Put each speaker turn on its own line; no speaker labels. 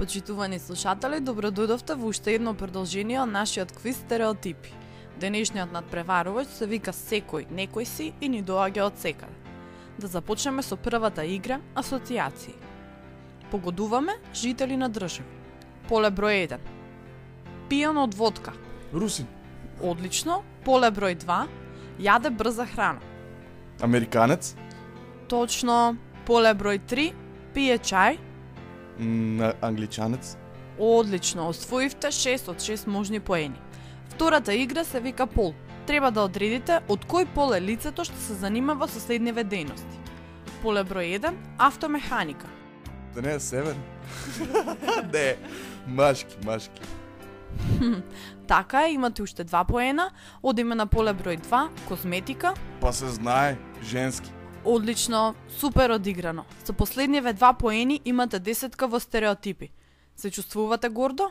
Почитувани слушатели, добродојдовте во уште едно продолжение од нашиот квиз стереотипи. Денешниот надпреварувач се вика Секој, некој си и ни доаѓа од секаде. Да започнеме со првата игра асоцијации. Погодуваме жители на држави. Поле број 1. Пијан од водка.
Русин.
Одлично. Поле број 2. Јаде брза храна.
Американец.
Точно. Поле број 3. Пие чај.
Англичанец.
Одлично, освоивте 6 од 6 можни поени. Втората игра се вика пол. Треба да одредите од кој пол е лицето што се занимава со следниве дејности. Поле број 1, автомеханика.
Да не е север? Не, машки.
Така е, имате уште 2 поена. Одиме на поле број 2, козметика.
Па се знае, женски.
Одлично, супер одиграно. Со последниве 2 поени имате 10 во стереотипи. Се чувствувате гордо?